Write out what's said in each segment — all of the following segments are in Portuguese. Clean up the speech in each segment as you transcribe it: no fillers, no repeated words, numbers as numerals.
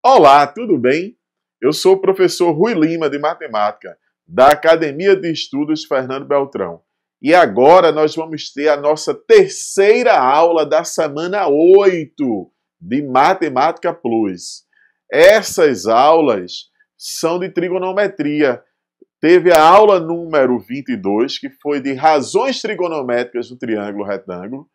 Olá, tudo bem? Eu sou o professor Rui Lima, de Matemática, da Academia de Estudos Fernando Beltrão. E agora nós vamos ter a nossa terceira aula da semana 8 de Matemática Plus. Essas aulas são de trigonometria. Teve a aula número 22, que foi de razões trigonométricas do triângulo retângulo.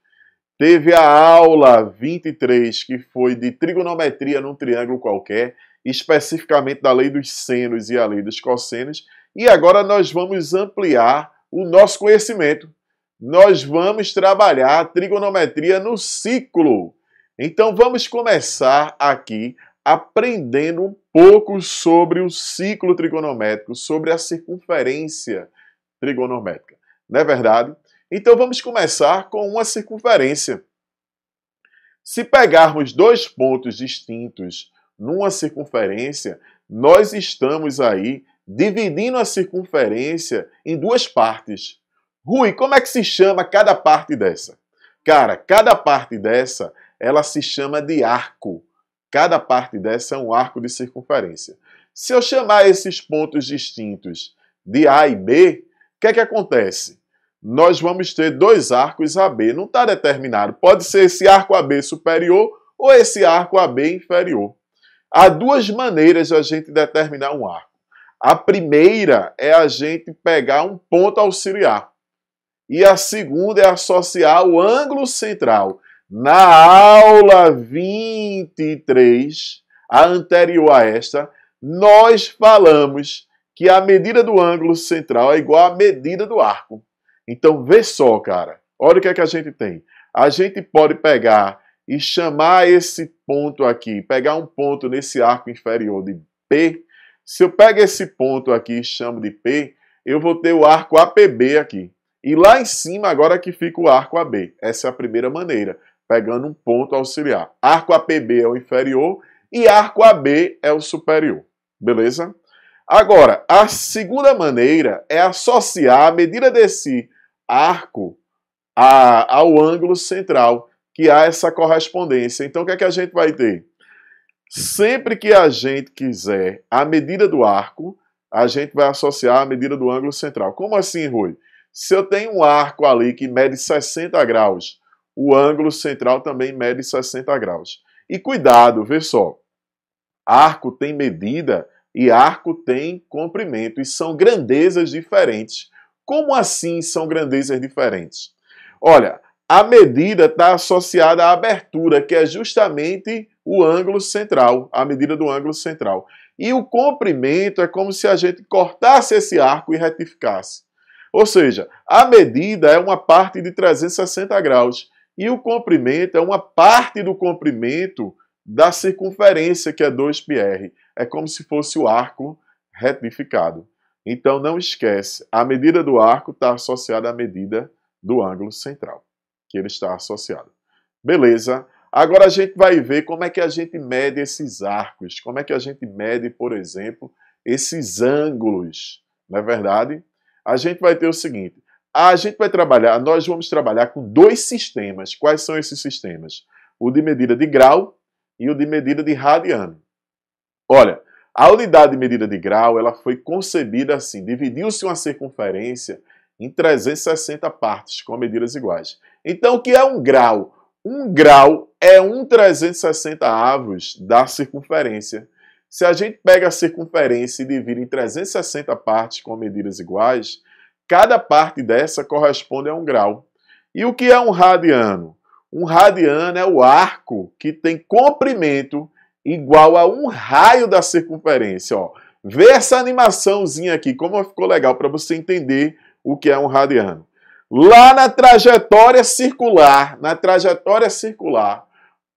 Teve a aula 23, que foi de trigonometria num triângulo qualquer, especificamente da lei dos senos e a lei dos cossenos. E agora nós vamos ampliar o nosso conhecimento. Nós vamos trabalhar a trigonometria no ciclo. Então vamos começar aqui aprendendo um pouco sobre o ciclo trigonométrico, sobre a circunferência trigonométrica. Não é verdade? Então vamos começar com uma circunferência. Se pegarmos dois pontos distintos numa circunferência, nós estamos aí dividindo a circunferência em duas partes. Rui, como é que se chama cada parte dessa? Cara, cada parte dessa, ela se chama de arco. Cada parte dessa é um arco de circunferência. Se eu chamar esses pontos distintos de A e B, o que é que acontece? Nós vamos ter dois arcos AB. Não está determinado. Pode ser esse arco AB superior ou esse arco AB inferior. Há duas maneiras de a gente determinar um arco. A primeira é a gente pegar um ponto auxiliar. E a segunda é associar o ângulo central. Na aula 23, a anterior a esta, nós falamos que a medida do ângulo central é igual à medida do arco. Então, vê só, cara. Olha o que é que a gente tem. A gente pode pegar e chamar esse ponto aqui, pegar um ponto nesse arco inferior de P. Se eu pego esse ponto aqui e chamo de P, eu vou ter o arco APB aqui. E lá em cima, agora que fica o arco AB. Essa é a primeira maneira, pegando um ponto auxiliar. Arco APB é o inferior e arco AB é o superior. Beleza? Agora, a segunda maneira é associar a medida desse arco ao ângulo central, que há essa correspondência. Então, o que é que a gente vai ter? Sempre que a gente quiser a medida do arco, a gente vai associar a medida do ângulo central. Como assim, Rui? Se eu tenho um arco ali que mede 60 graus, o ângulo central também mede 60 graus. E cuidado, vê só. Arco tem medida e arco tem comprimento, e são grandezas diferentes. Como assim são grandezas diferentes? Olha, a medida está associada à abertura, que é justamente o ângulo central, a medida do ângulo central. E o comprimento é como se a gente cortasse esse arco e retificasse. Ou seja, a medida é uma parte de 360 graus e o comprimento é uma parte do comprimento da circunferência, que é 2πr. É como se fosse o arco retificado. Então não esquece, a medida do arco está associada à medida do ângulo central, que ele está associado. Beleza? Agora a gente vai ver como é que a gente mede esses arcos, como é que a gente mede, por exemplo, esses ângulos. Não é verdade? A gente vai ter o seguinte, nós vamos trabalhar com dois sistemas. Quais são esses sistemas? O de medida de grau e o de medida de radiano. Olha, a unidade de medida de grau, ela foi concebida assim, dividiu-se uma circunferência em 360 partes com medidas iguais. Então, o que é um grau? Um grau é 1/360 da circunferência. Se a gente pega a circunferência e divide em 360 partes com medidas iguais, cada parte dessa corresponde a um grau. E o que é um radiano? Um radiano é o arco que tem comprimento igual a um raio da circunferência. Ó. Vê essa animaçãozinha aqui, como ficou legal para você entender o que é um radiano. Lá na trajetória circular,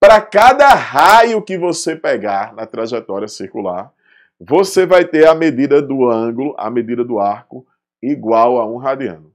para cada raio que você pegar na trajetória circular, você vai ter a medida do ângulo, a medida do arco, igual a um radiano.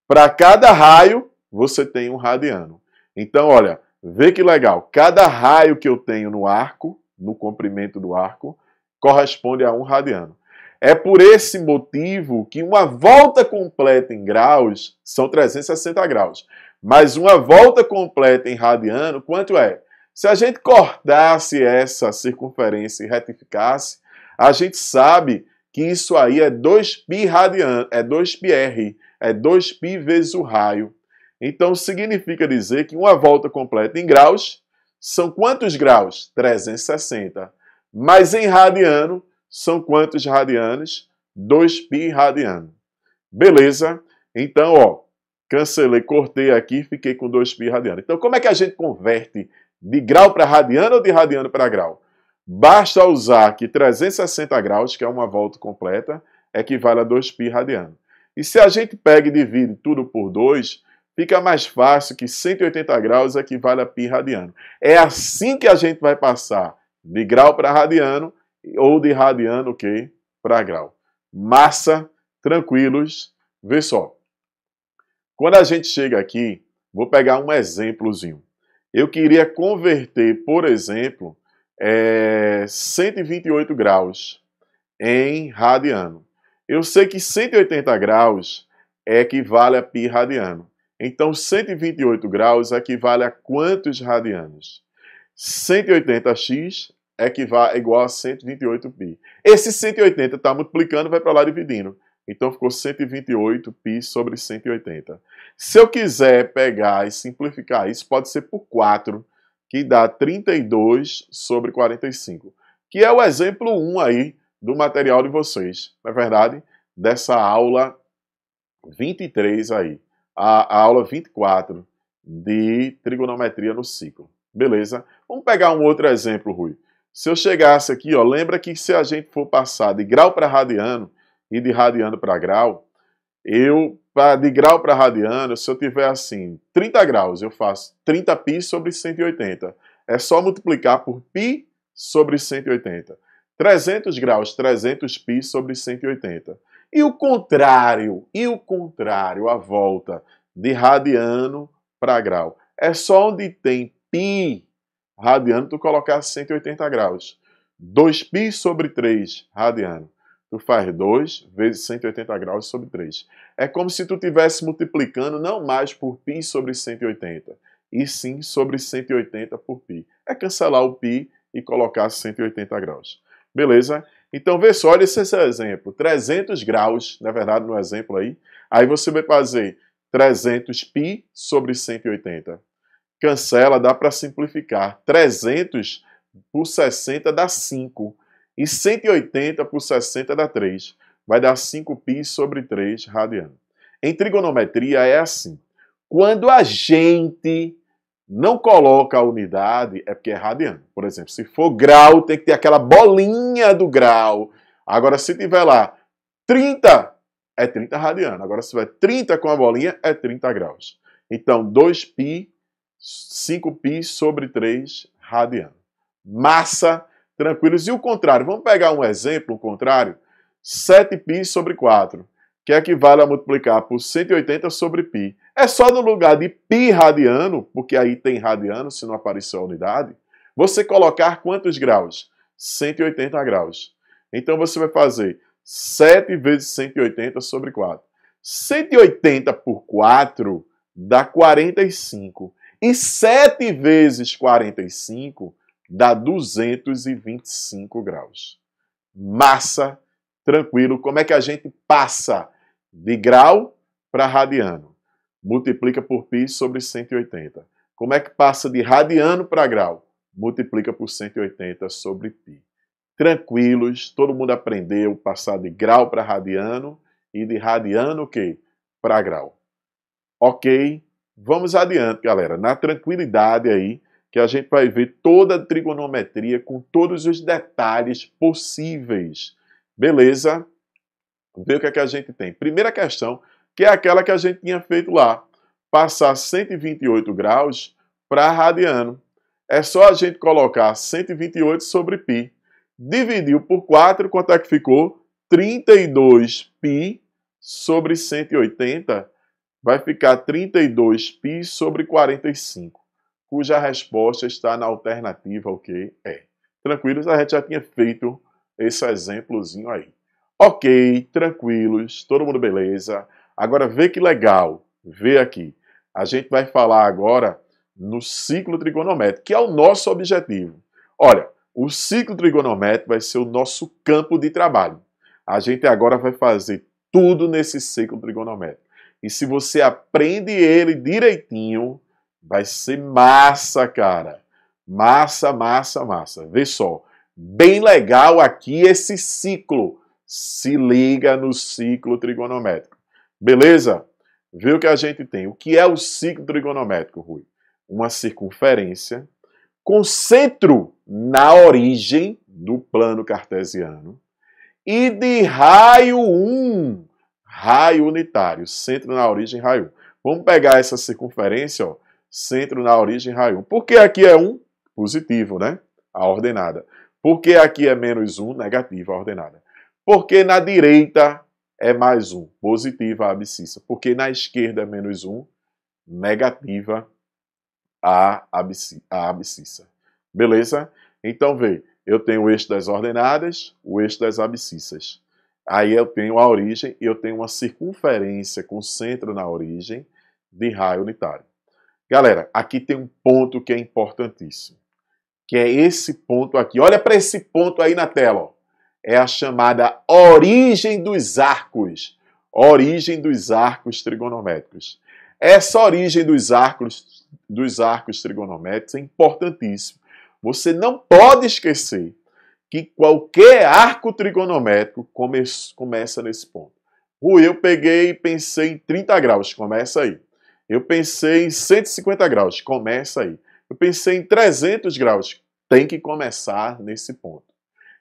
Para cada raio, você tem um radiano. Então, olha, vê que legal. Cada raio que eu tenho no arco, no comprimento do arco, corresponde a um radiano. É por esse motivo que uma volta completa em graus são 360 graus. Mas uma volta completa em radiano, quanto é? Se a gente cortasse essa circunferência e retificasse, a gente sabe que isso aí é 2π radiano, é 2πr, é 2π vezes o raio. Então significa dizer que uma volta completa em graus são quantos graus? 360. Mas em radiano são quantos radianos? 2π radiano. Beleza? Então, ó, cancelei, cortei aqui, fiquei com 2π radiano. Então, como é que a gente converte de grau para radiano ou de radiano para grau? Basta usar que 360 graus, que é uma volta completa, equivale a 2π radiano. E se a gente pega e divide tudo por 2, fica mais fácil que 180 graus equivale a π radiano. É assim que a gente vai passar de grau para radiano ou de radiano para grau. Massa, tranquilos. Vê só. Quando a gente chega aqui, vou pegar um exemplozinho. Eu queria converter, por exemplo, 128 graus em radiano. Eu sei que 180 graus equivale a π radiano. Então, 128 graus equivale a quantos radianos? 180x é igual a 128π. Esse 180 está multiplicando, vai para lá dividindo. Então, ficou 128π sobre 180. Se eu quiser pegar e simplificar isso, pode ser por 4, que dá 32 sobre 45. Que é o exemplo 1 aí do material de vocês. Na verdade, dessa aula 23 aí. A aula 24 de trigonometria no ciclo. Beleza? Vamos pegar um outro exemplo, Rui. Se eu chegasse aqui, ó, lembra que se a gente for passar de grau para radiano e de radiano para grau, de grau para radiano, se eu tiver assim, 30 graus, eu faço 30π sobre 180. É só multiplicar por π sobre 180. 300 graus, 300π sobre 180. E o contrário, a volta de radiano para grau. É só onde tem π radiano, tu colocar 180 graus. 2π sobre 3 radiano. Tu faz 2 vezes 180 graus sobre 3. É como se tu estivesse multiplicando não mais por π sobre 180, e sim sobre 180 por π. É cancelar o π e colocar 180 graus. Beleza? Então, vê só, olha esse exemplo. 300 graus, na verdade, no exemplo aí. Aí você vai fazer 300π sobre 180. Cancela, dá para simplificar. 300 por 60 dá 5. E 180 por 60 dá 3. Vai dar 5π sobre 3 radiano. Em trigonometria é assim. Quando a gente não coloca a unidade, é porque é radiano. Por exemplo, se for grau, tem que ter aquela bolinha do grau. Agora, se tiver lá 30, é 30 radiano. Agora, se tiver 30 com a bolinha, é 30 graus. Então, 2π, 5π sobre 3 radiano. Massa, tranquilos. E o contrário? Vamos pegar um exemplo, o contrário. 7π sobre 4, que equivale a multiplicar por 180 sobre π. É só no lugar de π radiano, porque aí tem radiano, se não apareceu a unidade, você colocar quantos graus? 180 graus. Então você vai fazer 7 vezes 180 sobre 4. 180 por 4 dá 45. E 7 vezes 45 dá 225 graus. Massa, tranquilo. Como é que a gente passa de grau para radiano? Multiplica por π sobre 180. Como é que passa de radiano para grau? Multiplica por 180 sobre π. Tranquilos, todo mundo aprendeu passar de grau para radiano e de radiano para grau. Ok? Vamos adiante, galera. Na tranquilidade aí, que a gente vai ver toda a trigonometria com todos os detalhes possíveis. Beleza? Vê o que é que a gente tem. Primeira questão, que é aquela que a gente tinha feito lá. Passar 128 graus para radiano. É só a gente colocar 128 sobre π. Dividiu por 4, quanto é que ficou? 32π sobre 180. Vai ficar 32π sobre 45. Cuja resposta está na alternativa o que é. Tranquilos? A gente já tinha feito esse exemplozinho aí. Ok, tranquilos, todo mundo beleza. Agora vê que legal, vê aqui. A gente vai falar agora no ciclo trigonométrico, que é o nosso objetivo. Olha, o ciclo trigonométrico vai ser o nosso campo de trabalho. A gente agora vai fazer tudo nesse ciclo trigonométrico. E se você aprende ele direitinho, vai ser massa, cara. Massa, massa, massa. Vê só. Bem legal aqui esse ciclo. Se liga no ciclo trigonométrico. Beleza? Vê o que a gente tem. O que é o ciclo trigonométrico, Rui? Uma circunferência com centro na origem do plano cartesiano e de raio 1, raio unitário, centro na origem, raio 1. Vamos pegar essa circunferência, ó, centro na origem, raio 1. Por que aqui é 1? Positivo, né? A ordenada. Por que aqui é menos 1? Negativa, a ordenada. Porque na direita é mais 1, positiva a abscissa. Porque na esquerda é menos 1, negativa a abscissa. Beleza? Então, vê, eu tenho o eixo das ordenadas, o eixo das abscissas. Aí eu tenho a origem e eu tenho uma circunferência com centro na origem de raio unitário. Galera, aqui tem um ponto que é importantíssimo, que é esse ponto aqui. Olha para esse ponto aí na tela, ó. É a chamada origem dos arcos. Origem dos arcos trigonométricos. Essa origem dos arcos trigonométricos é importantíssima. Você não pode esquecer que qualquer arco trigonométrico começa nesse ponto. Rui, eu peguei e pensei em 30 graus, começa aí. Eu pensei em 150 graus, começa aí. Eu pensei em 300 graus, tem que começar nesse ponto.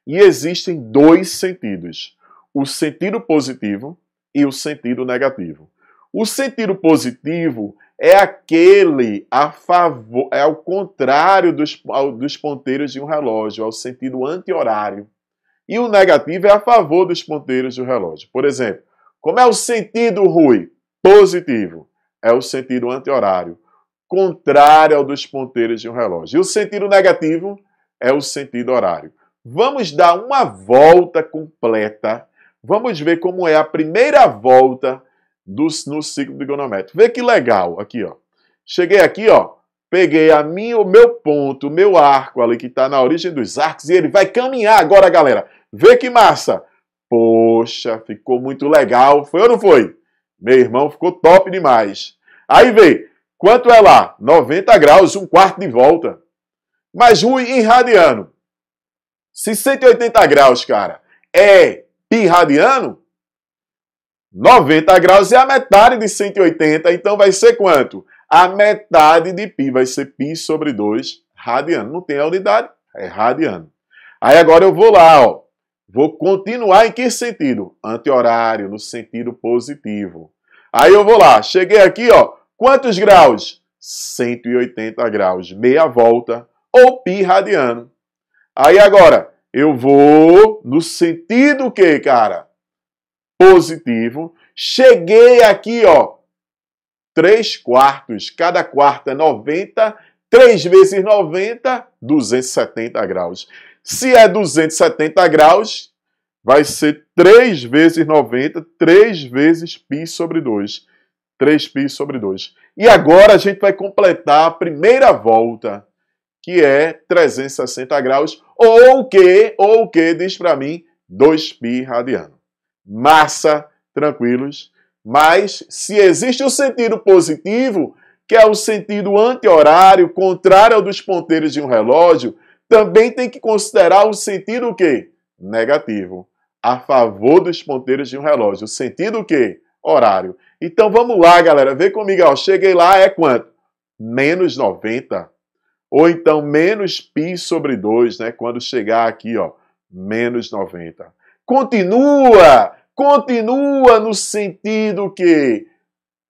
E existem dois sentidos, o sentido positivo e o sentido negativo. O sentido positivo é aquele a favor, é ao contrário dos ponteiros de um relógio, é o sentido anti-horário. E o negativo é a favor dos ponteiros do relógio. Por exemplo, como é o sentido, Rui? Positivo. É o sentido anti-horário, contrário ao dos ponteiros de um relógio. E o sentido negativo é o sentido horário. Vamos dar uma volta completa. Vamos ver como é a primeira volta no ciclo trigonométrico. Vê que legal aqui, ó. Cheguei aqui, ó. Peguei o meu ponto, o meu arco ali que está na origem dos arcos e ele vai caminhar agora, galera. Vê que massa. Poxa, ficou muito legal. Foi ou não foi? Meu irmão, ficou top demais. Aí vê, quanto é lá? 90 graus, um quarto de volta. Mas Rui, em radiano. Se 180 graus, cara, é pi radiano, 90 graus é a metade de 180, então vai ser quanto? A metade de pi, vai ser pi sobre 2 radiano. Não tem a unidade, é radiano. Aí agora eu vou lá, ó. Vou continuar em que sentido? Anti-horário, no sentido positivo. Aí eu vou lá, cheguei aqui, ó. Quantos graus? 180 graus, meia volta, ou pi radiano. Aí agora, eu vou no sentido o quê, cara? Positivo. Cheguei aqui, ó. 3 quartos. Cada quarto é 90. 3 vezes 90, 270 graus. Se é 270 graus, vai ser 3 vezes 90, 3 vezes π sobre 2. 3π sobre 2. E agora a gente vai completar a primeira volta, que é 360 graus, ou o que diz para mim 2π radiano. Massa, tranquilos. Mas se existe o sentido positivo, que é o sentido anti-horário, contrário ao dos ponteiros de um relógio, também tem que considerar o sentido o quê? Negativo, a favor dos ponteiros de um relógio. O sentido o quê? Horário. Então vamos lá, galera, vê comigo, ó. Cheguei lá, é quanto? Menos 90. Ou então menos π sobre 2, né? Quando chegar aqui, ó, menos 90. Continua no sentido que?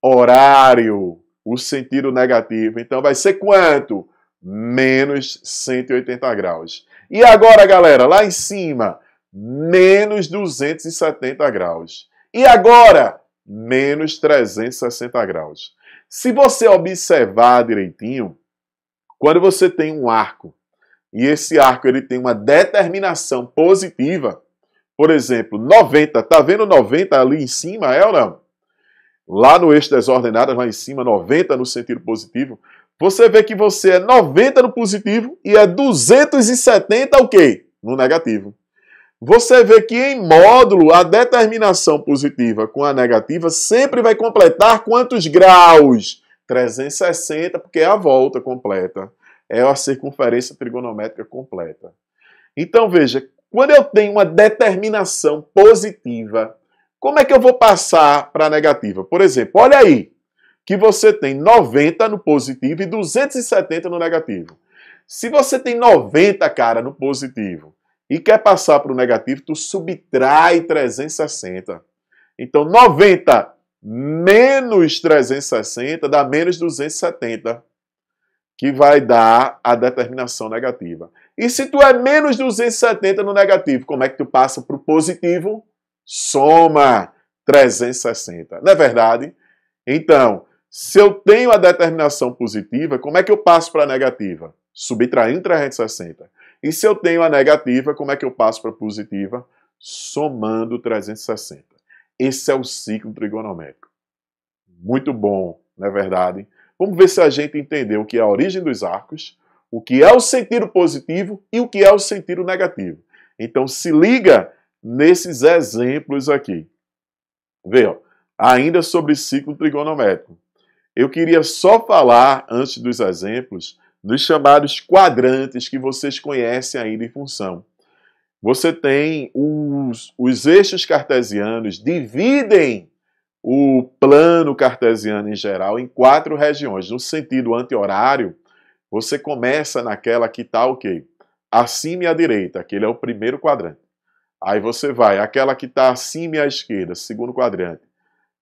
Horário, o sentido negativo. Então vai ser quanto? Menos 180 graus. E agora, galera, lá em cima, menos 270 graus. E agora, menos 360 graus. Se você observar direitinho, quando você tem um arco, e esse arco ele tem uma determinação positiva, por exemplo, 90, tá vendo 90 ali em cima, é ou não? Lá no eixo das ordenadas, lá em cima, 90 no sentido positivo. você vê que você é 90 no positivo e é 270 o quê? No negativo. Você vê que em módulo a determinação positiva com a negativa sempre vai completar quantos graus? 360, porque é a volta completa. É a circunferência trigonométrica completa. Então veja, quando eu tenho uma determinação positiva, como é que eu vou passar para a negativa? Por exemplo, olha aí, que você tem 90 no positivo e 270 no negativo. Se você tem 90, cara, no positivo, e quer passar para o negativo, tu subtrai 360. Então, 90 menos 360 dá menos 270, que vai dar a determinação negativa. E se tu é menos 270 no negativo, como é que tu passa para o positivo? Soma 360. Não é verdade? Então, se eu tenho a determinação positiva, como é que eu passo para a negativa? Subtraindo 360. E se eu tenho a negativa, como é que eu passo para a positiva? Somando 360. Esse é o ciclo trigonométrico. Muito bom, não é verdade? Vamos ver se a gente entendeu o que é a origem dos arcos, o que é o sentido positivo e o que é o sentido negativo. Então se liga nesses exemplos aqui. Vê, ó, ainda sobre ciclo trigonométrico. Eu queria só falar, antes dos exemplos, dos chamados quadrantes que vocês conhecem aí de função. Você tem os eixos cartesianos, dividem o plano cartesiano em geral em 4 regiões. No sentido anti-horário, você começa naquela que está o quê? Acima e à direita, aquele é o primeiro quadrante. Aí você vai, aquela que está acima e à esquerda, segundo quadrante.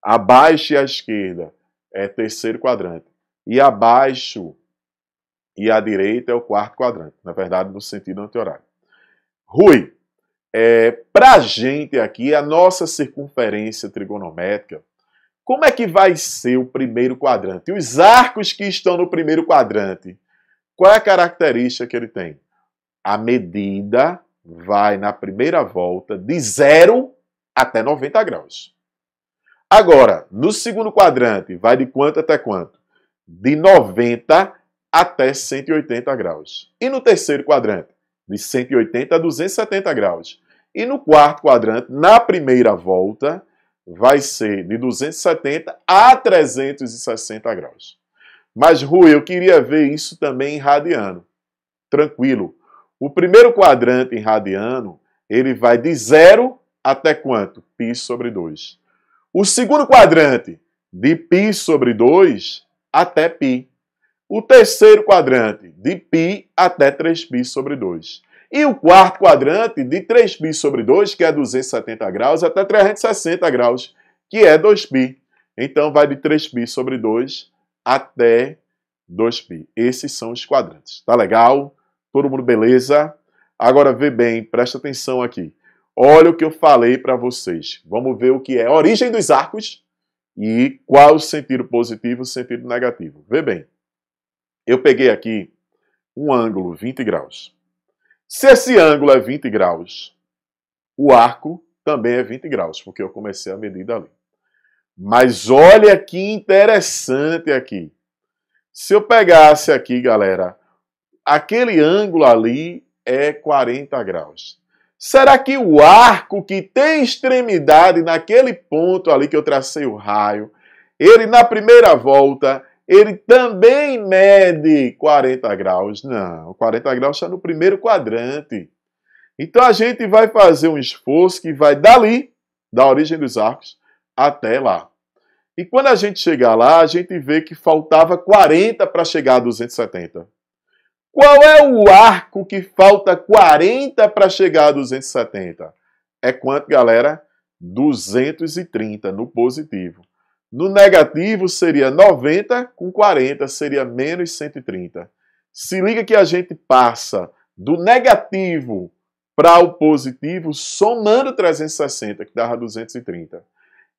Abaixo e à esquerda é terceiro quadrante. E abaixo e à direita é o quarto quadrante, na verdade, no sentido anti-horário. Rui, para a gente aqui, a nossa circunferência trigonométrica, como é que vai ser o primeiro quadrante? Os arcos que estão no primeiro quadrante, qual é a característica que ele tem? A medida vai, na primeira volta, de 0 até 90 graus. Agora, no segundo quadrante, vai de quanto até quanto? De 90 até 180 graus. E no terceiro quadrante, de 180 a 270 graus. E no quarto quadrante, na primeira volta, vai ser de 270 a 360 graus. Mas, Rui, eu queria ver isso também em radiano. Tranquilo. O primeiro quadrante em radiano, ele vai de 0 até quanto? Π sobre 2. O segundo quadrante, de π sobre 2 até π. O terceiro quadrante, de π até 3π sobre 2. E o quarto quadrante, de 3π sobre 2, que é 270 graus, até 360 graus, que é 2π. Então, vai de 3π sobre 2 até 2π. Esses são os quadrantes. Tá legal? Todo mundo beleza? Agora, vê bem, presta atenção aqui. Olha o que eu falei para vocês. Vamos ver o que é a origem dos arcos e qual o sentido positivo e o sentido negativo. Vê bem. Eu peguei aqui um ângulo 20 graus. Se esse ângulo é 20 graus, o arco também é 20 graus, porque eu comecei a medida ali. Mas olha que interessante aqui. Se eu pegasse aqui, galera, aquele ângulo ali é 40 graus. Será que o arco que tem extremidade naquele ponto ali que eu tracei o raio, ele na primeira volta, ele também mede 40 graus? Não, 40 graus está no primeiro quadrante. Então a gente vai fazer um esforço que vai dali, da origem dos arcos, até lá. E quando a gente chegar lá, a gente vê que faltava 40 para chegar a 270. Qual é o arco que falta 40 para chegar a 270? É quanto, galera? 230 no positivo. No negativo seria 90 com 40, seria menos 130. Se liga que a gente passa do negativo para o positivo somando 360, que dava 230.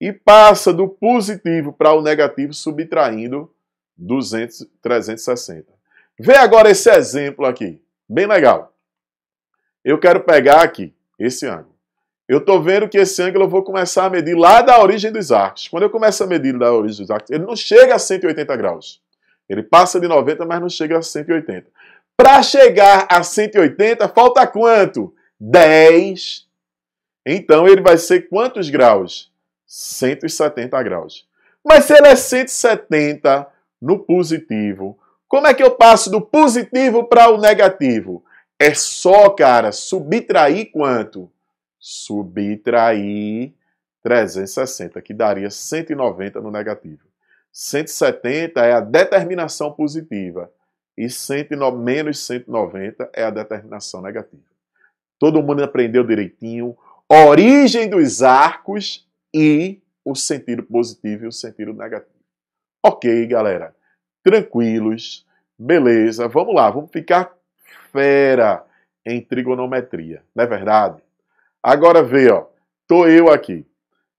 E passa do positivo para o negativo subtraindo 360. Vê agora esse exemplo aqui, bem legal. Eu quero pegar aqui esse ângulo. Eu estou vendo que esse ângulo eu vou começar a medir lá da origem dos arcos. Quando eu começo a medir da origem dos arcos, ele não chega a 180 graus. Ele passa de 90, mas não chega a 180. Para chegar a 180, falta quanto? 10. Então ele vai ser quantos graus? 170 graus. Mas se ele é 170 no positivo, como é que eu passo do positivo para o negativo? É só, cara, subtrair quanto? Subtrair 360, que daria 190 no negativo. 170 é a determinação positiva e menos 190 é a determinação negativa. Todo mundo aprendeu direitinho origem dos arcos e o sentido positivo e o sentido negativo. Ok, galera. Tranquilos. Beleza. Vamos lá. Vamos ficar fera em trigonometria. Não é verdade? Agora vê, ó. Tô eu aqui.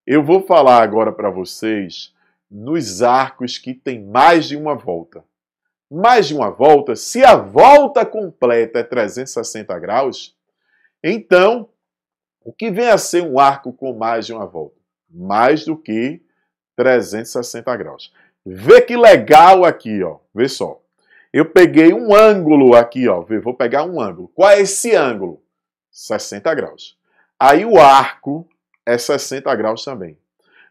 Eu vou falar agora para vocês nos arcos que tem mais de uma volta. Mais de uma volta, se a volta completa é 360 graus, então, o que vem a ser um arco com mais de uma volta? Mais do que 360 graus. Vê que legal aqui, ó. Vê só. Eu peguei um ângulo aqui, ó. Vou pegar um ângulo. Qual é esse ângulo? 60 graus. Aí o arco é 60 graus também.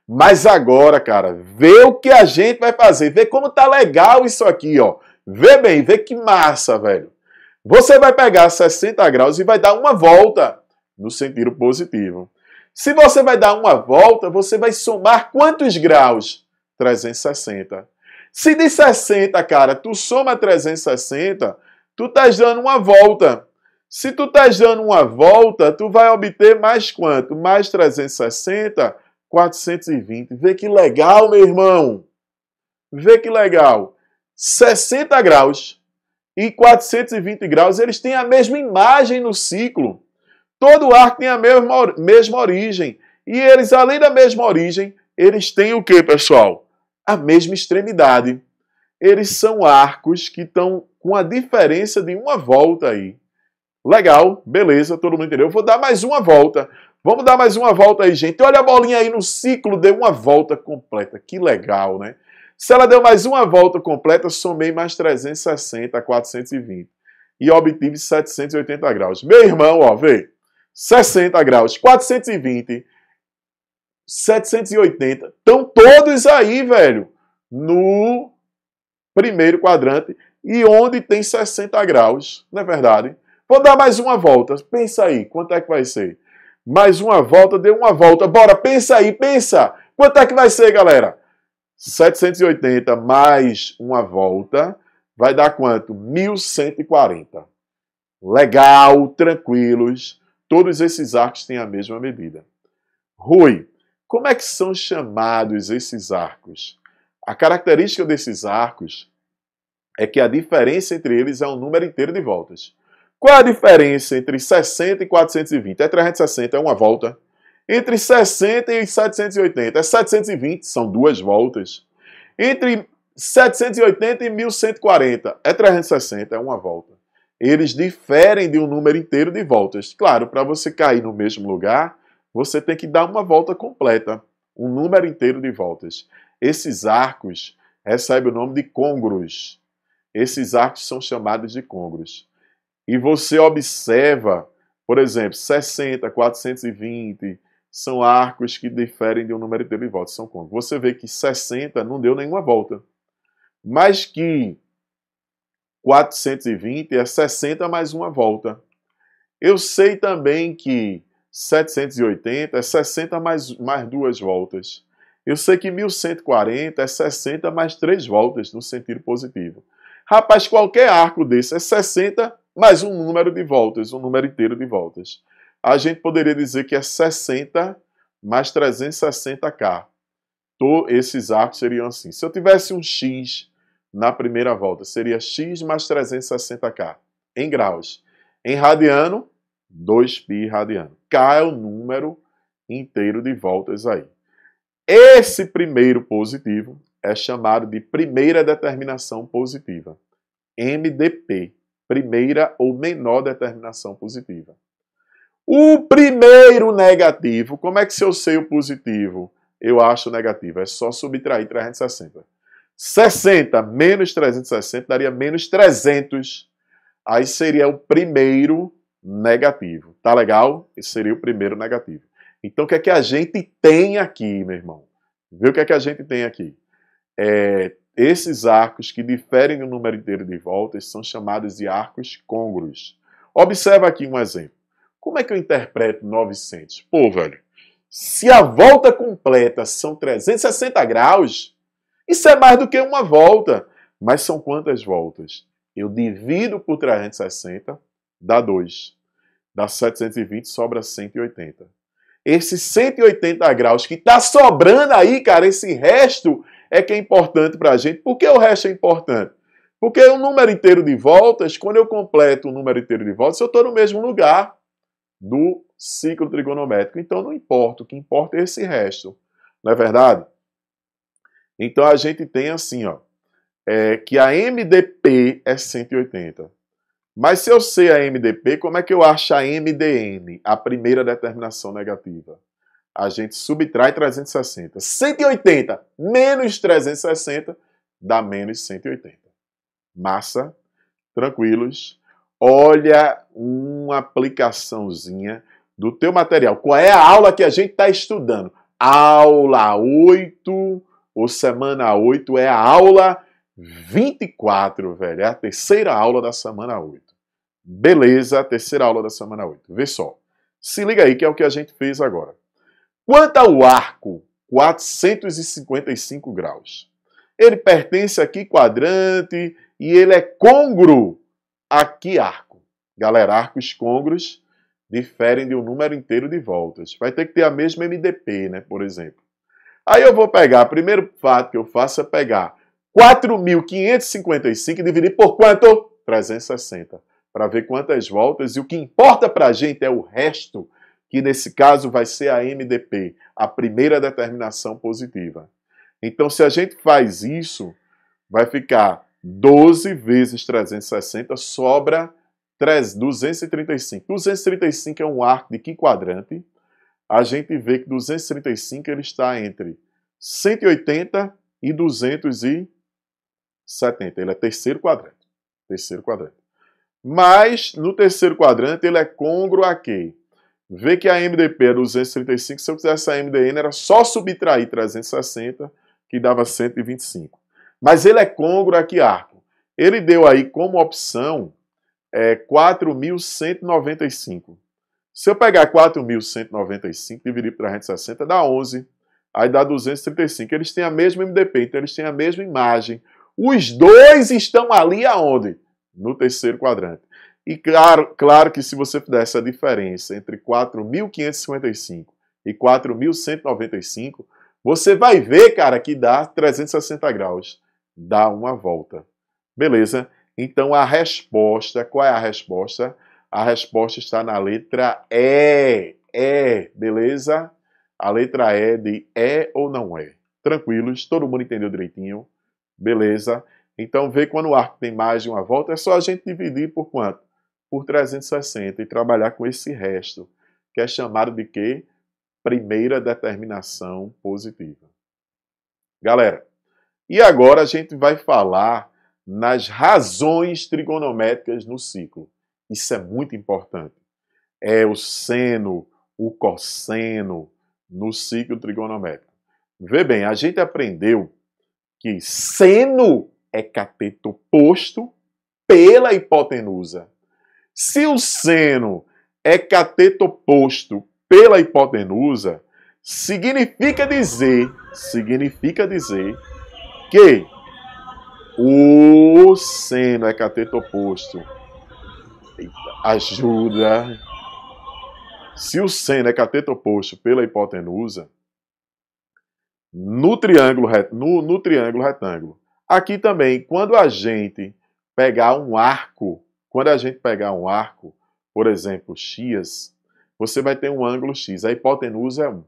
Mas agora, cara, vê o que a gente vai fazer. Vê como tá legal isso aqui, ó. Vê bem, vê que massa, velho. Você vai pegar 60 graus e vai dar uma volta no sentido positivo. Se você vai dar uma volta, você vai somar quantos graus? 360. Se de 60, cara, tu soma 360, tu estás dando uma volta. Se tu estás dando uma volta, tu vai obter mais quanto? Mais 360, 420. Vê que legal, meu irmão. Vê que legal. 60 graus e 420 graus, eles têm a mesma imagem no ciclo. Todo arco tem a mesma origem. E eles, além da mesma origem, eles têm o que, pessoal? A mesma extremidade. Eles são arcos que estão com a diferença de uma volta aí. Legal, beleza, todo mundo entendeu. Eu vou dar mais uma volta. Vamos dar mais uma volta aí, gente. Olha a bolinha aí no ciclo, deu uma volta completa. Que legal, né? Se ela deu mais uma volta completa, somei mais 360, 420. E obtive 780 graus. Meu irmão, ó, vê. 60 graus, 420, 780. Estão todos aí, velho, no primeiro quadrante. E onde tem 60 graus, não é verdade? Vou dar mais uma volta. Pensa aí, quanto é que vai ser? Mais uma volta, deu uma volta. Bora, pensa aí, pensa. Quanto é que vai ser, galera? 780 mais uma volta vai dar quanto? 1140. Legal, tranquilos. Todos esses arcos têm a mesma medida. Rui, como é que são chamados esses arcos? A característica desses arcos é que a diferença entre eles é um número inteiro de voltas. Qual é a diferença entre 60 e 420? É 360, é uma volta. Entre 60 e 780, é 720, são duas voltas. Entre 780 e 1140, é 360, é uma volta. Eles diferem de um número inteiro de voltas. Claro, para você cair no mesmo lugar, você tem que dar uma volta completa, um número inteiro de voltas. Esses arcos recebem o nome de côngruos. Esses arcos são chamados de côngruos. E você observa, por exemplo, 60, 420, são arcos que diferem de um número inteiro de voltas, são côngruos. Você vê que 60 não deu nenhuma volta, mas que 420 é 60 mais uma volta. Eu sei também que 780 é 60 mais duas voltas. Eu sei que 1140 é 60 mais 3 voltas no sentido positivo. Rapaz, qualquer arco desse é 60 mais um número de voltas, um número inteiro de voltas. A gente poderia dizer que é 60 mais 360K. Esses arcos seriam assim. Se eu tivesse um X na primeira volta, seria X mais 360K, em graus. Em radiano, 2π radiano. K é o número inteiro de voltas aí. Esse primeiro positivo é chamado de primeira determinação positiva. MDP. Primeira ou menor determinação positiva. O primeiro negativo, como é que se eu sei o positivo, eu acho negativo? É só subtrair 360. 60 menos 360 daria menos 300. Aí seria o primeiro negativo. Tá legal? Esse seria o primeiro negativo. Então, o que é que a gente tem aqui, meu irmão? Vê o que é que a gente tem aqui. Esses arcos que diferem no número inteiro de voltas são chamados de arcos côngruos. Observa aqui um exemplo. Como é que eu interpreto 900? Pô, velho, se a volta completa são 360 graus, isso é mais do que uma volta. Mas são quantas voltas? Eu divido por 360, dá 2. Dá 720, sobra 180. Esses 180 graus que está sobrando aí, cara, esse resto é que é importante para a gente. Por que o resto é importante? Porque o número inteiro de voltas, quando eu completo o número inteiro de voltas, eu estou no mesmo lugar do ciclo trigonométrico. Então não importa, o que importa é esse resto. Não é verdade? Então a gente tem assim, ó, que a MDP é 180. Mas se eu sei a MDP, como é que eu acho a MDN, a primeira determinação negativa? A gente subtrai 360. 180 menos 360 dá menos 180. Massa, tranquilos. Olha uma aplicaçãozinha do teu material. Qual é a aula que a gente está estudando? Aula 8, ou semana 8, é a aula 24, velho. É a terceira aula da semana 8. Beleza, a terceira aula da semana 8. Vê só. Se liga aí que é o que a gente fez agora. Quanto ao arco, 455 graus. Ele pertence aqui quadrante e ele é côngruo aqui arco. Galera, arcos côngruos diferem de um número inteiro de voltas. Vai ter que ter a mesma MDP, né, por exemplo. Aí eu vou pegar, o primeiro fato que eu faço é pegar 4.555 e dividir por quanto? 360. Para ver quantas voltas, e o que importa para a gente é o resto, que nesse caso vai ser a MDP, a primeira determinação positiva. Então, se a gente faz isso, vai ficar 12 vezes 360, sobra 235. 235 é um arco de que quadrante? A gente vê que 235 ele está entre 180 e 270. Ele é terceiro quadrante. Terceiro quadrante. Mas, no terceiro quadrante, ele é côngruo a quê? Vê que a MDP é 235. Se eu quisesse a MDN, era só subtrair 360, que dava 125. Mas ele é côngruo a que arco? Ele deu aí como opção 4.195. Se eu pegar 4.195 e dividir por 360, dá 11. Aí dá 235. Eles têm a mesma MDP, então eles têm a mesma imagem. Os dois estão ali aonde? No terceiro quadrante. E claro que se você fizer essa diferença entre 4.555 e 4.195, você vai ver, cara, que dá 360 graus. Dá uma volta. Beleza? Então a resposta, qual é a resposta? A resposta está na letra E. Beleza? A letra E de é ou não é. Tranquilos? Todo mundo entendeu direitinho? Beleza? Então, vê quando o arco tem mais de uma volta, é só a gente dividir por quanto? Por 360 e trabalhar com esse resto, que é chamado de quê? Primeira determinação positiva. Galera, e agora a gente vai falar nas razões trigonométricas no ciclo. Isso é muito importante. É o seno, o cosseno no ciclo trigonométrico. Vê bem, a gente aprendeu que seno é cateto oposto pela hipotenusa. Se o seno é cateto oposto pela hipotenusa, significa dizer que o seno é cateto oposto. Eita, ajuda. Se o seno é cateto oposto pela hipotenusa, no triângulo retângulo. Aqui também, quando a gente pegar um arco, por exemplo, x, você vai ter um ângulo x, a hipotenusa é 1.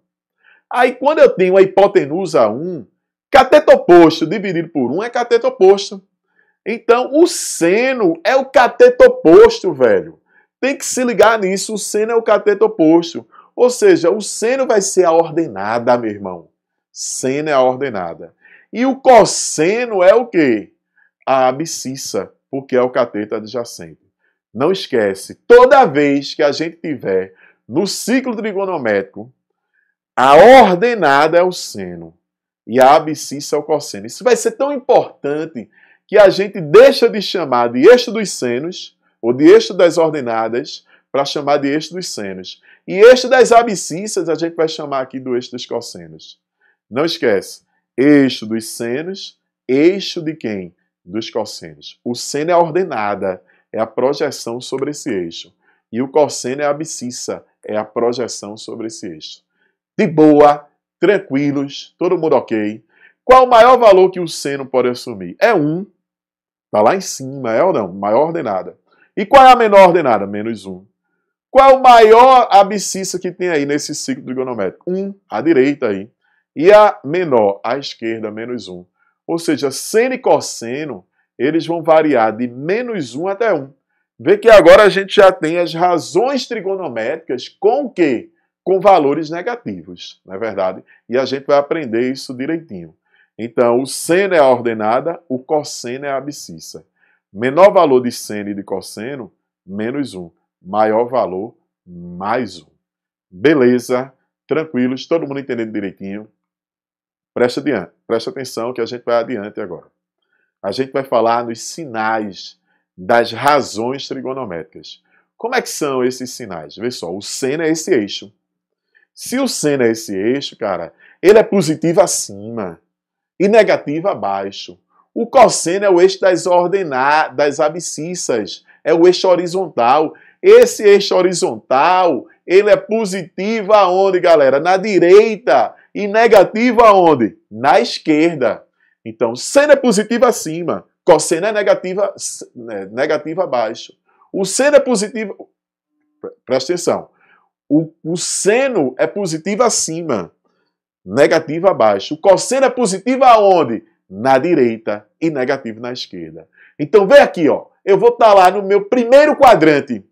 Aí, quando eu tenho a hipotenusa 1, cateto oposto dividido por 1 é cateto oposto. Então, o seno é o cateto oposto, velho. Tem que se ligar nisso, o seno é o cateto oposto. Ou seja, o seno vai ser a ordenada, meu irmão. Seno é a ordenada. E o cosseno é o quê? A abscissa, porque é o cateto adjacente. Não esquece, toda vez que a gente tiver no ciclo trigonométrico, a ordenada é o seno e a abscissa é o cosseno. Isso vai ser tão importante que a gente deixa de chamar de eixo dos senos ou de eixo das ordenadas para chamar de eixo dos senos. E eixo das abscissas a gente vai chamar aqui do eixo dos cossenos. Não esquece, eixo dos senos, eixo de quem? Dos cossenos. O seno é a ordenada, é a projeção sobre esse eixo. E o cosseno é a abscissa, é a projeção sobre esse eixo. De boa, tranquilos, todo mundo ok. Qual o maior valor que o seno pode assumir? É 1. Está lá em cima, é ou não? Maior ordenada. E qual é a menor ordenada? Menos 1. Qual é o maior abscissa que tem aí nesse ciclo trigonométrico? 1, à direita aí. E a menor, à esquerda, menos 1. Ou seja, seno e cosseno, eles vão variar de menos 1 até 1. Vê que agora a gente já tem as razões trigonométricas com o quê? Com valores negativos, não é verdade? E a gente vai aprender isso direitinho. Então, o seno é a ordenada, o cosseno é a abscissa. Menor valor de seno e de cosseno, menos 1. Maior valor, mais 1. Beleza, tranquilos, todo mundo entendendo direitinho. Presta atenção que a gente vai adiante agora. A gente vai falar nos sinais das razões trigonométricas. Como é que são esses sinais? Vê só, o seno é esse eixo. Se o seno é esse eixo, cara, ele é positivo acima e negativo abaixo. O cosseno é o eixo das ordenadas, das abscissas, é o eixo horizontal. Esse eixo horizontal, ele é positivo aonde, galera? Na direita. E negativo aonde? Na esquerda. Então, seno é positivo acima, cosseno é negativo abaixo. O seno é positivo... Presta atenção. O seno é positivo acima, negativo abaixo. O cosseno é positivo aonde? Na direita e negativo na esquerda. Então, vem aqui, ó. Eu vou estar lá no meu primeiro quadrante.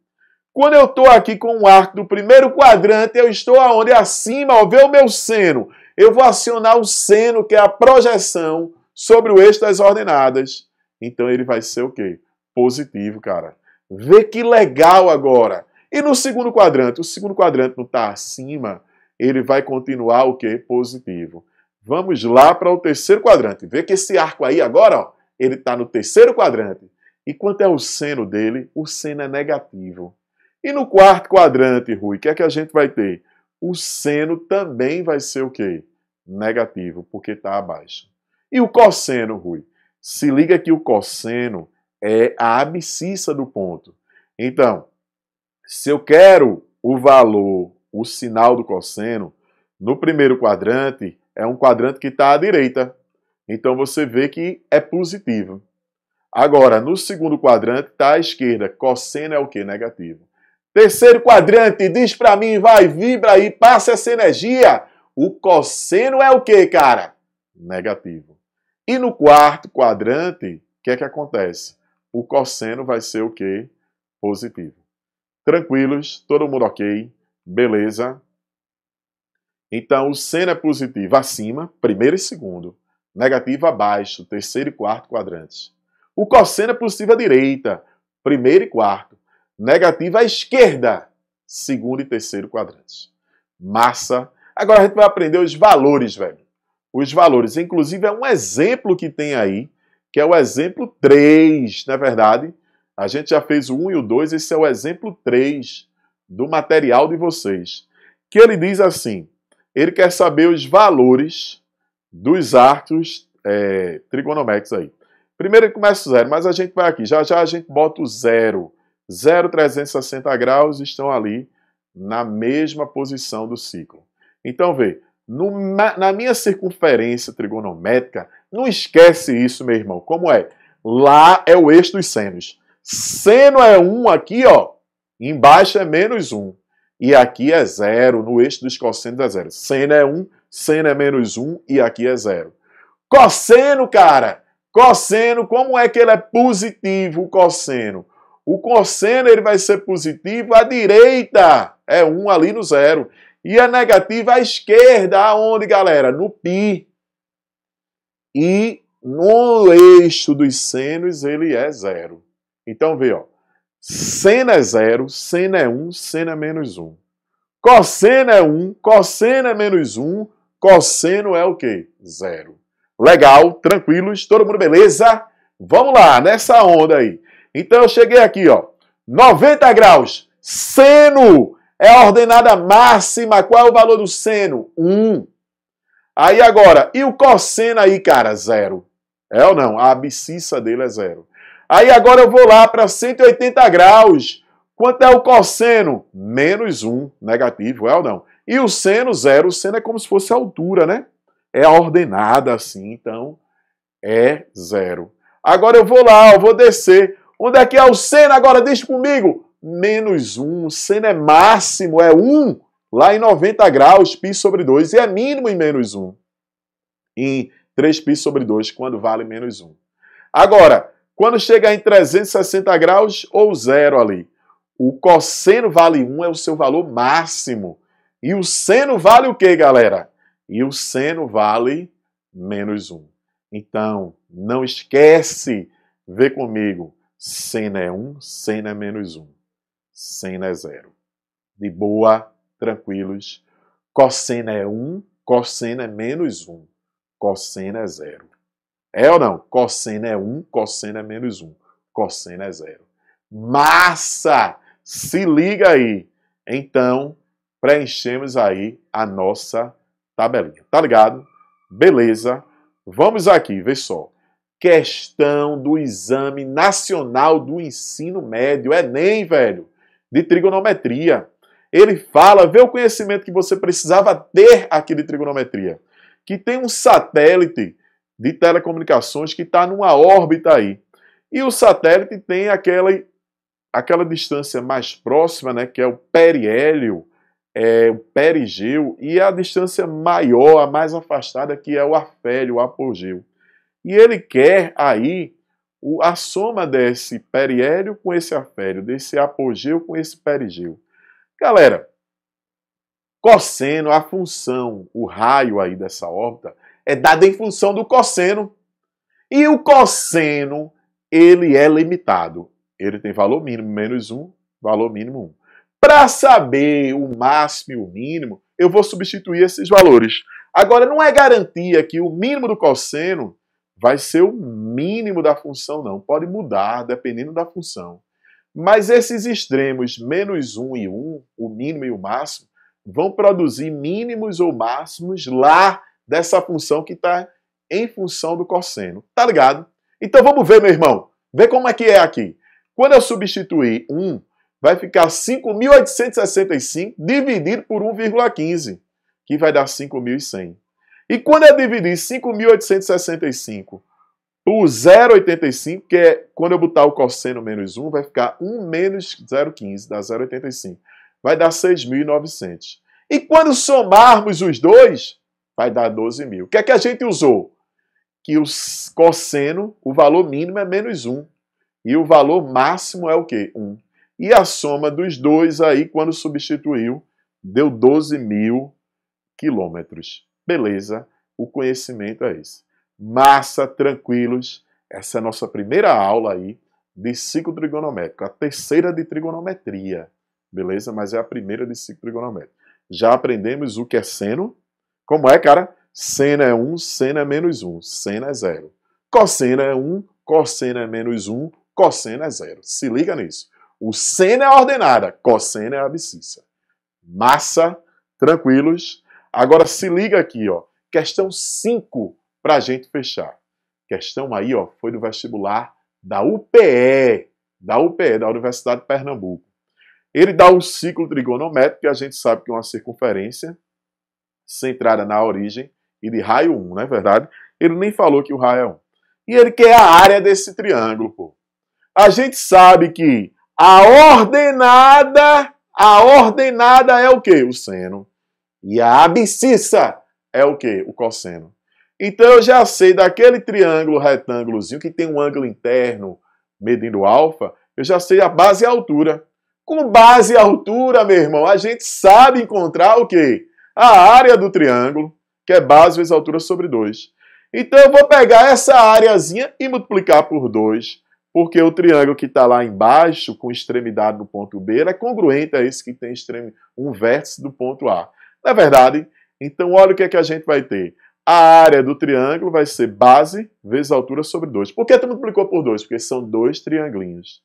Quando eu estou aqui com o arco do primeiro quadrante, eu estou aonde? Acima, ó, vê o meu seno. Eu vou acionar o seno, que é a projeção sobre o eixo das ordenadas. Então, ele vai ser o quê? Positivo, cara. Vê que legal agora. E no segundo quadrante? O segundo quadrante não está acima, ele vai continuar o quê? Positivo. Vamos lá para o terceiro quadrante. Vê que esse arco aí agora, ó, ele está no terceiro quadrante. E quanto é o seno dele? O seno é negativo. E no quarto quadrante, Rui, o que é que a gente vai ter? O seno também vai ser o quê? Negativo, porque está abaixo. E o cosseno, Rui? Se liga que o cosseno é a abscissa do ponto. Então, se eu quero o valor, o sinal do cosseno, no primeiro quadrante, é um quadrante que está à direita. Então, você vê que é positivo. Agora, no segundo quadrante, está à esquerda. Cosseno é o quê? Negativo. Terceiro quadrante, diz para mim, vai, vibra aí, passa essa energia. O cosseno é o quê, cara? Negativo. E no quarto quadrante, o que é que acontece? O cosseno vai ser o quê? Positivo. Tranquilos, todo mundo ok? Beleza? Então, o seno é positivo acima, primeiro e segundo. Negativo abaixo, terceiro e quarto quadrantes. O cosseno é positivo à direita, primeiro e quarto. Negativo à esquerda, segundo e terceiro quadrantes. Massa. Agora a gente vai aprender os valores, velho. Os valores. Inclusive é um exemplo que tem aí, que é o exemplo 3, não é verdade? A gente já fez o 1 e o 2, esse é o exemplo 3 do material de vocês. Que ele diz assim, ele quer saber os valores dos arcos trigonométricos aí. Primeiro ele começa o 0, mas a gente vai aqui, já já a gente bota o 0. 0, 360 graus estão ali na mesma posição do ciclo. Então vê, na minha circunferência trigonométrica, não esquece isso, meu irmão, como é? Lá é o eixo dos senos. Seno é 1 aqui, ó, embaixo é menos 1. E aqui é 0, no eixo dos cossenos é 0. Seno é 1, seno é menos 1 e aqui é 0. Cosseno, cara, cosseno, como é que ele é positivo, o cosseno? O cosseno ele vai ser positivo à direita, é 1 ali no 0. E é negativo à esquerda, aonde, galera? No π. E no eixo dos senos ele é 0. Então vê, ó. Seno é 0, seno é 1, seno é menos 1. Cosseno é 1, cosseno é menos 1, cosseno é o quê? 0. Legal, tranquilos, todo mundo beleza? Vamos lá, nessa onda aí. Então eu cheguei aqui, ó. 90 graus. Seno é a ordenada máxima. Qual é o valor do seno? 1. Aí agora, e o cosseno aí, cara? 0. É ou não? A abscissa dele é 0. Aí agora eu vou lá para 180 graus. Quanto é o cosseno? Menos 1, negativo, é ou não? E o seno, 0. O seno é como se fosse a altura, né? É a ordenada assim, então é 0. Agora eu vou lá, eu vou descer. Onde é que é o seno agora? Diz comigo. Menos 1. O seno é máximo, é 1. Lá em 90 graus, π sobre 2. E é mínimo em menos 1. Em 3π sobre 2, quando vale menos 1. Agora, quando chega em 360 graus ou 0 ali, o cosseno vale 1, é o seu valor máximo. E o seno vale o quê, galera? E o seno vale menos 1. Então, não esquece, vê comigo, seno é 1, seno é menos 1. Seno é 0. De boa, tranquilos. Cosseno é 1, cosseno é menos 1. Cosseno é 0. É ou não? Cosseno é 1, cosseno é menos 1. Cosseno é 0. Massa! Se liga aí. Então, preenchemos aí a nossa tabelinha. Tá ligado? Beleza. Vamos aqui, vê só. Questão do Exame Nacional do Ensino Médio, Enem, velho, de trigonometria. Ele fala, vê o conhecimento que você precisava ter aqui de trigonometria. Que tem um satélite de telecomunicações que está numa órbita aí. E o satélite tem aquela distância mais próxima, né, que é o periélio, o perigeu, e a distância maior, a mais afastada, que é o afélio, o apogeu. E ele quer aí a soma desse periélio com esse afélio, desse apogeu com esse perigeu. Galera, cosseno, a função, o raio aí dessa órbita, é dado em função do cosseno. E o cosseno, ele é limitado. Ele tem valor mínimo, menos 1, valor mínimo 1. Para saber o máximo e o mínimo, eu vou substituir esses valores. Agora, não é garantia que o mínimo do cosseno vai ser o mínimo da função, não. Pode mudar, dependendo da função. Mas esses extremos, menos 1 e 1, o mínimo e o máximo, vão produzir mínimos ou máximos lá dessa função que está em função do cosseno. Tá ligado? Então vamos ver, meu irmão. Vê como é que é aqui. Quando eu substituir 1, vai ficar 5.865 dividido por 1,15, que vai dar 5.100. E quando eu dividir 5.865 por 0,85, que é quando eu botar o cosseno menos 1, vai ficar 1 menos 0,15, dá 0,85. Vai dar 6.900. E quando somarmos os dois, vai dar 12.000. O que é que a gente usou? Que o cosseno, o valor mínimo é menos 1. E o valor máximo é o quê? 1. E a soma dos dois aí, quando substituiu, deu 12.000 quilômetros. Beleza? O conhecimento é esse. Massa, tranquilos. Essa é a nossa primeira aula aí de ciclo trigonométrico. A terceira de trigonometria. Beleza? Mas é a primeira de ciclo trigonométrico. Já aprendemos o que é seno. Como é, cara? Seno é 1, seno é menos 1. Seno é 0. Cosseno é 1, cosseno é menos 1, cosseno é 0. Se liga nisso. O seno é a ordenada, cosseno é a abscissa. Massa, tranquilos. Agora se liga aqui, ó. Questão 5 para a gente fechar. Questão aí, ó, foi do vestibular da UPE, da Universidade de Pernambuco. Ele dá o ciclo trigonométrico, que a gente sabe que é uma circunferência centrada na origem e de raio 1, não é verdade? Ele nem falou que o raio é 1. E ele quer a área desse triângulo, pô. A gente sabe que a ordenada é o quê? O seno. E a abscissa é o quê? O cosseno. Então eu já sei daquele triângulo retângulozinho que tem um ângulo interno medindo alfa, eu já sei a base e a altura. Com base e altura, meu irmão, a gente sabe encontrar o quê? A área do triângulo, que é base vezes altura sobre 2. Então eu vou pegar essa areazinha e multiplicar por 2, porque o triângulo que está lá embaixo, com extremidade no ponto B, é congruente a esse que tem um vértice do ponto A. Não é verdade? Então olha o que é que a gente vai ter. A área do triângulo vai ser base vezes altura sobre 2. Por que tu multiplicou por 2? Porque são 2 triangulinhos.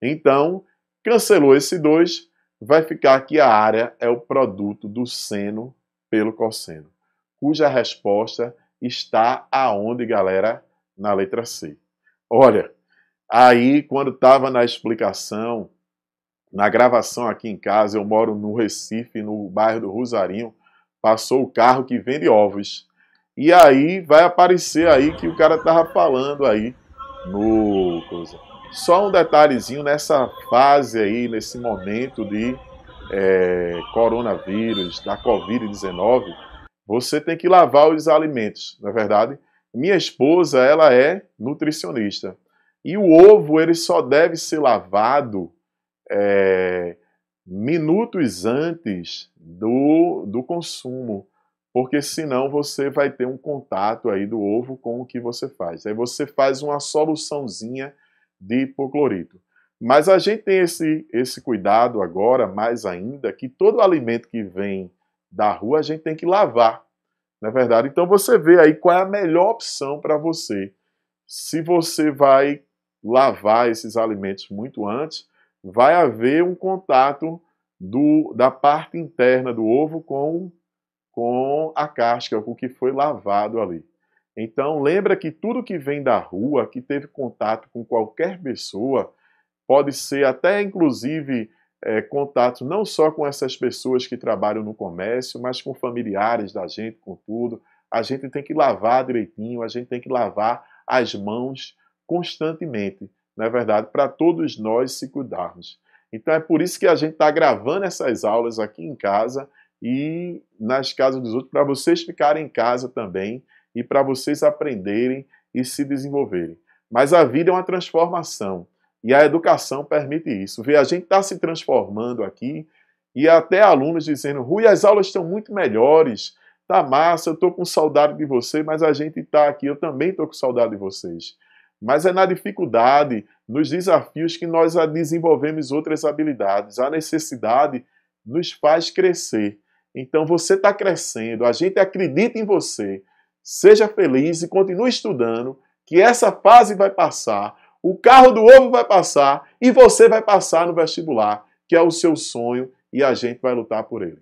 Então, cancelou esse 2, vai ficar que a área é o produto do seno pelo cosseno, cuja resposta está aonde, galera? Na letra C. Olha, aí quando estava na explicação, na gravação aqui em casa, eu moro no Recife, no bairro do Rosarinho, passou o carro que vende ovos. E aí vai aparecer aí que o cara estava falando aí no... Só um detalhezinho nessa fase aí, nesse momento de coronavírus, da Covid-19, você tem que lavar os alimentos, não é verdade? Minha esposa, ela é nutricionista. E o ovo, ele só deve ser lavado minutos antes do consumo, porque senão você vai ter um contato aí do ovo com o que você faz. Aí você faz uma soluçãozinha de hipoclorito. Mas a gente tem esse cuidado agora, mais ainda, que todo alimento que vem da rua a gente tem que lavar, não é verdade? Então você vê aí qual é a melhor opção para você. Se você vai lavar esses alimentos muito antes, vai haver um contato da parte interna do ovo com a casca, com o que foi lavado ali. Então lembra que tudo que vem da rua, que teve contato com qualquer pessoa, pode ser até inclusive contato não só com essas pessoas que trabalham no comércio, mas com familiares da gente, com tudo. A gente tem que lavar direitinho, a gente tem que lavar as mãos constantemente, não é verdade? Para todos nós se cuidarmos. Então é por isso que a gente está gravando essas aulas aqui em casa e nas casas dos outros, para vocês ficarem em casa também e para vocês aprenderem e se desenvolverem. Mas a vida é uma transformação e a educação permite isso. Vê, a gente está se transformando aqui e até alunos dizendo: Rui, as aulas estão muito melhores, tá massa, eu estou com saudade de você, mas a gente está aqui, eu também estou com saudade de vocês. Mas é na dificuldade, nos desafios que nós desenvolvemos outras habilidades. A necessidade nos faz crescer. Então você está crescendo, a gente acredita em você. Seja feliz e continue estudando, que essa fase vai passar, o carro do ovo vai passar e você vai passar no vestibular, que é o seu sonho, e a gente vai lutar por ele.